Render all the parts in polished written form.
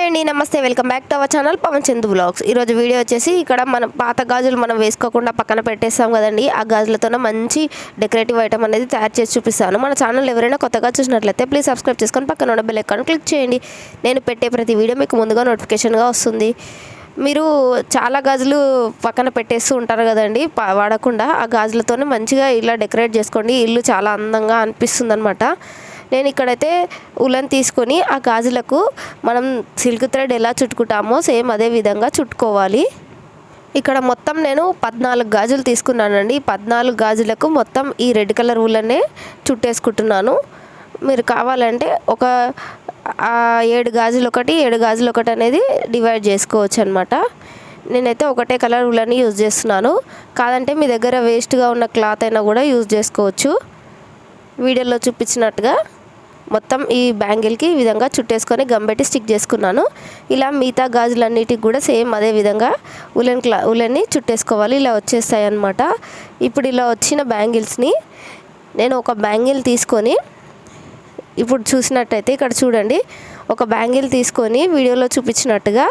అండి నమస్తే welcome back to our channel Pavan Chandu vlogs. ఈరోజు వీడియో వచ్చేసి ఇక్కడ మనం పాత గాజులు మనం వేసుకోకుండా పక్కన పెట్టేస్తాం కదండి, ఆ గాజులతోనే మంచి డెకరేటివ్ ఐటమ్ అనేది తయారు చేసి చూపిస్తాను। మన ఛానల్ ఎవరైనా కొత్తగా చూసినట్లయితే ప్లీజ్ సబ్స్క్రైబ్ చేసుకొని పక్కన ఉన్న బెల్ ఐకాన్ క్లిక్ చేయండి। నేను పెట్టే ప్రతి వీడియో మీకు ముందుగా నోటిఫికేషన్గా వస్తుంది। మీరు చాలా గాజులు పక్కన పెట్టేస్తూ ఉంటారు కదండి వాడకుండా, ఆ గాజులతోనే మంచిగా ఇలా డెకరేట్ చేసుకోండి, ఇల్లు చాలా అందంగా అనిపిస్తుంది అన్నమాట। నేను ఇక్కడైతే ఉలన్ తీసుకొని ఆ గాజులకు మనం సిల్క్ థ్రెడ్ ఎలా చుట్టుకుంటామో సేమ్ అదే విధంగా చుట్టుకోవాలి। ఇక్కడ మొత్తం నేను 14 గాజులు తీసుకున్నానండి। 14 గాజులకు మొత్తం ఈ రెడ్ కలర్ ఉలన్నే చుట్టేసుకుంటున్నాను। మీరు కావాలంటే ఒక 7 గాజులు ఒకటి 7 గాజులు ఒకటి అనేది డివైడ్ చేసుకోవచ్చు అనమాట। నేనైతే ఒకటే కలర్ ఉలన్ యూజ్ చేస్తున్నాను, కాదంటే మీ దగ్గర వేస్ట్గా ఉన్న క్లాత్ అయినా కూడా యూజ్ చేసుకోవచ్చు। వీడియోలో చూపించినట్టుగా మొత్తం ఈ బ్యాంగిల్కి ఈ విధంగా చుట్టేసుకొని గంబెట్టి స్టిక్ చేసుకున్నాను। ఇలా మిగతా గాజులన్నిటికి కూడా సేమ్ అదే విధంగా ఉలన్ని చుట్టేసుకోవాలి, ఇలా వచ్చేస్తాయి అన్నమాట। ఇప్పుడు ఇలా వచ్చిన బ్యాంగిల్స్ని నేను ఒక బ్యాంగిల్ తీసుకొని, ఇప్పుడు చూసినట్టయితే ఇక్కడ చూడండి, ఒక బ్యాంగిల్ తీసుకొని వీడియోలో చూపించినట్టుగా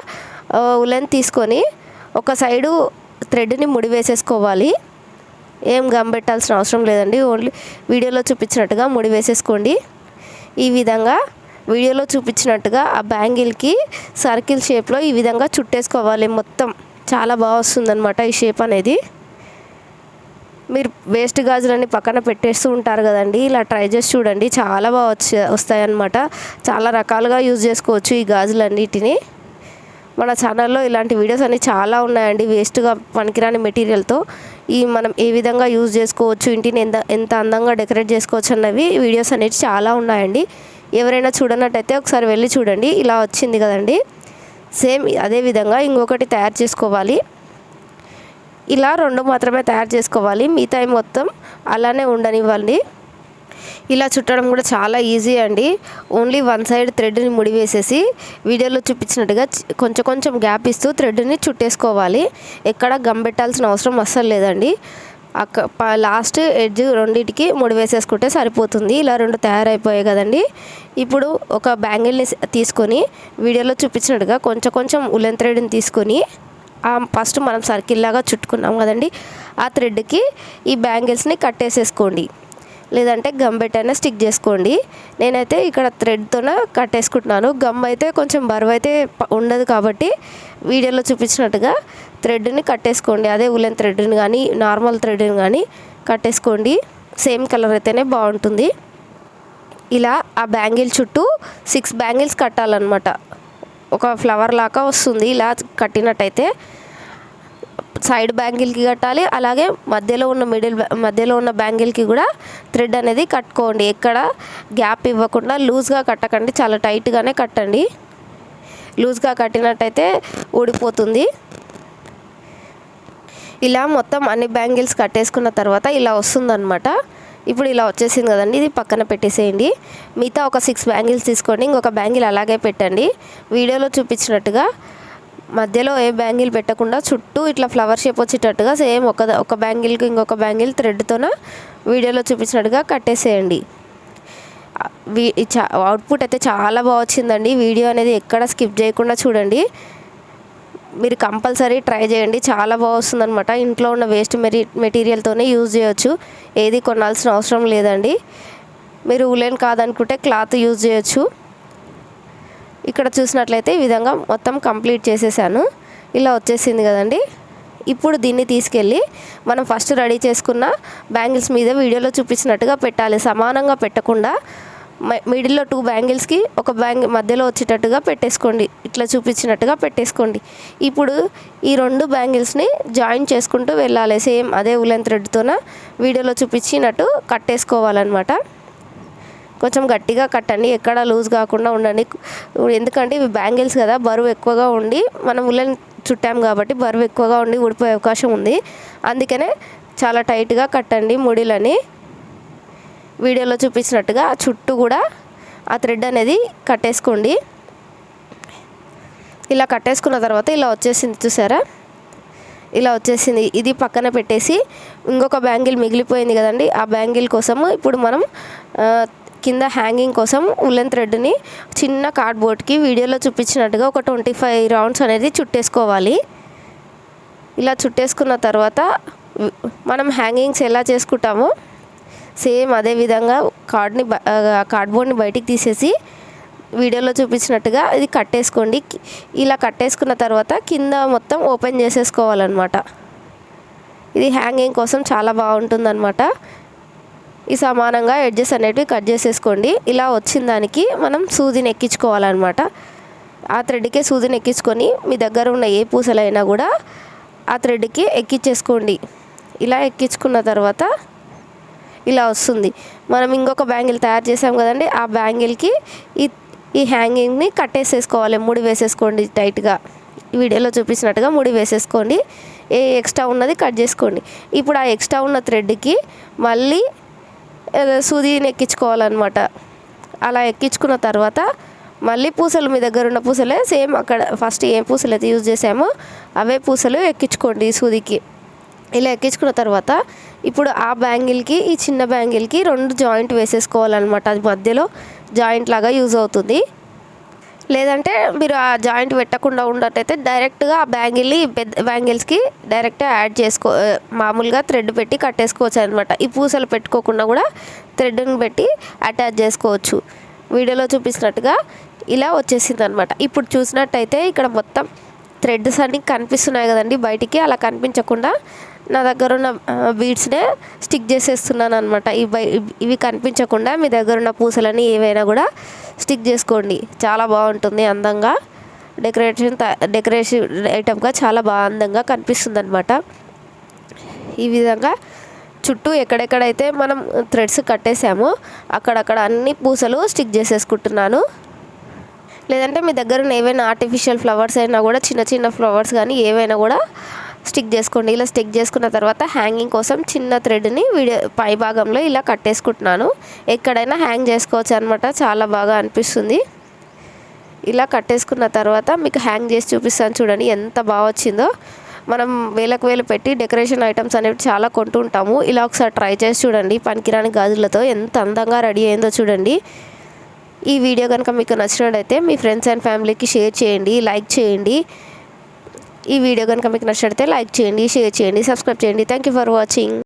ఉలన్ తీసుకొని ఒక సైడు థ్రెడ్ని ముడి వేసేసుకోవాలి। ఏం గమ్ పెట్టాల్సిన అవసరం లేదండి, ఓన్లీ వీడియోలో చూపించినట్టుగా ముడి వేసేసుకోండి। ఈ విధంగా వీడియోలో చూపించినట్టుగా ఆ బ్యాంగిల్కి సర్కిల్ షేప్లో ఈ విధంగా చుట్టేసుకోవాలి మొత్తం। చాలా బాగా వస్తుందన్నమాట ఈ షేప్ అనేది। మీరు వేస్ట్ గాజులన్నీ పక్కన పెట్టేస్తూ ఉంటారు కదండి, ఇలా ట్రై చేసి చూడండి, చాలా బాగా వస్తాయన్నమాట। చాలా రకాలుగా యూజ్ చేసుకోవచ్చు ఈ గాజులన్నిటిని। మన ఛానల్లో ఇలాంటి వీడియోస్ అన్నీ చాలా ఉన్నాయండి, వేస్ట్గా పనికిరాని మెటీరియల్తో మనం ఏ విధంగా యూజ్ చేసుకోవచ్చు, ఇంటిని ఎంత అందంగా డెకరేట్ చేసుకోవచ్చు అన్నవి వీడియోస్ అనేవి చాలా ఉన్నాయండి। ఎవరైనా చూడనట్టయితే ఒకసారి వెళ్ళి చూడండి। ఇలా వచ్చింది కదండి, సేమ్ అదే విధంగా ఇంకొకటి తయారు చేసుకోవాలి। ఇలా 2 మాత్రమే తయారు చేసుకోవాలి, మిగతా మొత్తం అలానే ఉండనివ్వండి। ఇలా చుట్టడం కూడా చాలా ఈజీ అండి, ఓన్లీ వన్ సైడ్ థ్రెడ్ని ముడి వేసేసి వీడియోలో చూపించినట్టుగా కొంచెం గ్యాప్ ఇస్తూ థ్రెడ్ని చుట్టేసుకోవాలి। ఎక్కడ గమ్ పెట్టాల్సిన అవసరం అస్సలు లేదండి, లాస్ట్ ఎడ్జ్ రెండింటికి ముడి వేసేసుకుంటే సరిపోతుంది। ఇలా 2 తయారైపోయాయి కదండి। ఇప్పుడు ఒక బ్యాంగిల్ని తీసుకొని వీడియోలో చూపించినట్టుగా కొంచెం ఉలెన్ థ్రెడ్ని తీసుకొని ఫస్ట్ మనం సర్కిల్ లాగా చుట్టుకున్నాం కదండి, ఆ థ్రెడ్కి ఈ బ్యాంగిల్స్ని కట్టేసేసుకోండి, లేదంటే గమ్ పెట్టైనా స్టిక్ చేసుకోండి। నేనైతే ఇక్కడ థ్రెడ్తోనే కట్టేసుకుంటున్నాను, గమ్ అయితే కొంచెం బరువు అయితే ఉండదు కాబట్టి వీడియోలో చూపించినట్టుగా థ్రెడ్ని కట్టేసుకోండి, అదే ఉలెన్ థ్రెడ్ని కానీ నార్మల్ థ్రెడ్ని కానీ కట్టేసుకోండి, సేమ్ కలర్ అయితేనే బాగుంటుంది। ఇలా ఆ బ్యాంగిల్ చుట్టూ 6 బ్యాంగిల్స్ కట్టాలన్నమాట, ఒక ఫ్లవర్ లాగా వస్తుంది। ఇలా కట్టినట్టయితే సైడ్ బ్యాంగిల్కి కట్టాలి, అలాగే మధ్యలో ఉన్న బ్యాంగిల్కి కూడా థ్రెడ్ అనేది కట్టుకోండి, ఎక్కడ గ్యాప్ ఇవ్వకుండా లూజ్గా కట్టకండి, చాలా టైట్గానే కట్టండి। లూజ్గా కట్టినట్టయితే ఊడిపోతుంది। ఇలా మొత్తం అన్ని బ్యాంగిల్స్ కట్టేసుకున్న తర్వాత ఇలా వస్తుందన్నమాట। ఇప్పుడు ఇలా వచ్చేసింది కదండి, ఇది పక్కన పెట్టేసేయండి। మిగతా ఒక 6 బ్యాంగిల్స్ తీసుకోండి, ఇంకొక బ్యాంగిల్ అలాగే పెట్టండి, వీడియోలో చూపించినట్టుగా మధ్యలో ఏ బ్యాంగిల్ పెట్టకుండా చుట్టూ ఇట్లా ఫ్లవర్ షేప్ వచ్చేటట్టుగా సేమ్ ఒక బ్యాంగిల్కి ఇంకొక బ్యాంగిల్ థ్రెడ్తోన వీడియోలో చూపించినట్టుగా కట్టేసేయండి। అవుట్పుట్ అయితే చాలా బాగా వచ్చిందండి, వీడియో అనేది ఎక్కడ స్కిప్ చేయకుండా చూడండి, మీరు కంపల్సరీ ట్రై చేయండి, చాలా బాగా వస్తుందన్నమాట। ఇంట్లో ఉన్న వేస్ట్ మెటీరియల్తోనే యూజ్ చేయొచ్చు, ఏది కొనాల్సిన అవసరం లేదండి। మీరు ఉలెన్ కాదనుకుంటే క్లాత్ యూజ్ చేయొచ్చు। ఇక్కడ చూసినట్లయితే ఈ విధంగా మొత్తం కంప్లీట్ చేసేసాను, ఇలా వచ్చేసింది కదండి। ఇప్పుడు దీన్ని తీసుకెళ్ళి మనం ఫస్ట్ రెడీ చేసుకున్న బ్యాంగిల్స్ మీద వీడియోలో చూపించినట్టుగా పెట్టాలి, సమానంగా పెట్టకుండా మిడిల్లో 2 బ్యాంగిల్స్కి ఒక మధ్యలో వచ్చేటట్టుగా పెట్టేసుకోండి, ఇట్లా చూపించినట్టుగా పెట్టేసుకోండి। ఇప్పుడు ఈ 2 బ్యాంగిల్స్ని జాయిన్ చేసుకుంటూ వెళ్ళాలి, సేమ్ అదే ఉలెన్ థ్రెడ్తోన వీడియోలో చూపించినట్టు కట్టేసుకోవాలన్నమాట। కొంచెం గట్టిగా కట్టండి, ఎక్కడ లూజ్ కాకుండా ఉండండి, ఎందుకంటే ఇవి బ్యాంగిల్స్ కదా, బరువు ఎక్కువగా ఉండి మనం ఉలెన్ చుట్టాం కాబట్టి బరువు ఎక్కువగా ఉండి ఊడిపోయే అవకాశం ఉంది, అందుకనే చాలా టైట్గా కట్టండి ముడిలని। వీడియోలో చూపించినట్టుగా చుట్టూ కూడా ఆ థ్రెడ్ అనేది కట్టేసుకోండి। ఇలా కట్టేసుకున్న తర్వాత ఇలా వచ్చేసింది చూసారా, ఇలా వచ్చేసింది, ఇది పక్కన పెట్టేసి ఇంకొక బ్యాంగిల్ మిగిలిపోయింది కదండి, ఆ బ్యాంగిల్ కోసము ఇప్పుడు మనం కింద హ్యాంగింగ్ కోసం ఉల్లెన్ థ్రెడ్ని చిన్న కార్డ్బోర్డ్కి వీడియోలో చూపించినట్టుగా ఒక 25 రౌండ్స్ అనేది చుట్టేసుకోవాలి. ఇలా చుట్టేసుకున్న తర్వాత మనం హ్యాంగింగ్స్ ఎలా చేసుకుంటామో సేమ్ అదే విధంగా కార్డ్బోర్డ్ని బయటికి తీసేసి వీడియోలో చూపించినట్టుగా ఇది కట్టేసుకోండి. ఇలా కట్టేసుకున్న తర్వాత కింద మొత్తం ఓపెన్ చేసేసుకోవాలన్నమాట. ఇది హ్యాంగింగ్ కోసం చాలా బాగుంటుందన్నమాట. ఈ సమానంగా ఎడ్జెస్ అనేటివి కట్ చేసేసుకోండి. ఇలా వచ్చిన దానికి మనం సూదిని ఎక్కించుకోవాలన్నమాట. ఆ థ్రెడ్కే సూదిని ఎక్కించుకొని మీ దగ్గర ఉన్న ఏ పూసలైనా కూడా ఆ థ్రెడ్కి ఎక్కించేసుకోండి. ఇలా ఎక్కించుకున్న తర్వాత ఇలా వస్తుంది. మనం ఇంకొక బ్యాంగిల్ తయారు చేసాం కదండి, ఆ బ్యాంగిల్కి ఈ హ్యాంగింగ్ని కట్టేసేసుకోవాలి. ముడి వేసేసుకోండి టైట్గా, వీడియోలో చూపించినట్టుగా ముడి వేసేసుకోండి. ఏ ఎక్స్ట్రా ఉన్నది కట్ చేసుకోండి. ఇప్పుడు ఆ ఎక్స్ట్రా ఉన్న థ్రెడ్కి మళ్ళీ సూదిని ఎక్కించుకోవాలన్నమాట. అలా ఎక్కించుకున్న తర్వాత మళ్ళీ పూసలు మీ దగ్గర ఉన్న పూసలే సేమ్ అక్కడ ఫస్ట్ ఏ పూసలు అయితే యూజ్ చేసామో అవే పూసలు ఎక్కించుకోండి సూదికి. ఇలా ఎక్కించుకున్న తర్వాత ఇప్పుడు ఆ బ్యాంగిల్కి ఈ చిన్న బ్యాంగిల్కి 2 జాయింట్ వేసేసుకోవాలన్నమాట. అది మధ్యలో జాయింట్ లాగా యూజ్ అవుతుంది. లేదంటే మీరు ఆ జాయింట్ పెట్టకుండా ఉన్నట్టయితే డైరెక్ట్గా ఆ బ్యాంగిల్ని పెద్ద బ్యాంగిల్స్కి డైరెక్ట్గా యాడ్ మామూలుగా థ్రెడ్ పెట్టి కట్టేసుకోవచ్చు అనమాట. ఈ పూసలు పెట్టుకోకుండా కూడా థ్రెడ్ని పెట్టి అటాచ్ చేసుకోవచ్చు. వీడియోలో చూపించినట్టుగా ఇలా వచ్చేసింది అనమాట. ఇప్పుడు చూసినట్టయితే ఇక్కడ మొత్తం థ్రెడ్స్ అన్నీ కనిపిస్తున్నాయి కదండి బయటికి. అలా కనిపించకుండా నా దగ్గర ఉన్న బీడ్స్నే స్టిక్ చేసేస్తున్నాను అనమాట. ఇవి కనిపించకుండా మీ దగ్గర ఉన్న పూసలని ఏవైనా కూడా స్టిక్ చేసుకోండి. చాలా బాగుంటుంది, అందంగా డెకరేషన్ ఐటమ్గా చాలా బాగా అందంగా కనిపిస్తుంది అనమాట. ఈ విధంగా చుట్టూ ఎక్కడెక్కడైతే మనం థ్రెడ్స్ కట్టేసామో అక్కడక్కడ అన్ని పూసలు స్టిక్ చేసేసుకుంటున్నాను. లేదంటే మీ దగ్గర ఉన్న ఏవైనా ఆర్టిఫిషియల్ ఫ్లవర్స్ అయినా కూడా చిన్న చిన్న ఫ్లవర్స్ కానీ ఏవైనా కూడా స్టిక్ చేసుకోండి. ఇలా స్టిక్ చేసుకున్న తర్వాత హ్యాంగింగ్ కోసం చిన్న థ్రెడ్ని పై భాగంలో ఇలా కట్టేసుకుంటున్నాను. ఎక్కడైనా హ్యాంగ్ చేసుకోవచ్చు అనమాట. చాలా బాగా అనిపిస్తుంది. ఇలా కట్టేసుకున్న తర్వాత మీకు హ్యాంగ్ చేసి చూపిస్తాను చూడండి ఎంత బాగా వచ్చిందో. మనం వేలకు వేలు పెట్టి డెకరేషన్ ఐటమ్స్ అనేవి చాలా కొంటూ ఉంటాము. ఇలా ఒకసారి ట్రై చేసి చూడండి. పనికిరాని గాజులతో ఎంత అందంగా రెడీ అయిందో చూడండి. ఈ వీడియో కనుక మీకు నచ్చినట్లయితే మీ ఫ్రెండ్స్ అండ్ ఫ్యామిలీకి షేర్ చేయండి, లైక్ చేయండి. ఈ వీడియో కనుక మీకు నచ్చినట్లయితే లైక్ చేయండి, షేర్ చేయండి, సబ్స్క్రైబ్ చేయండి. Thank you for watching.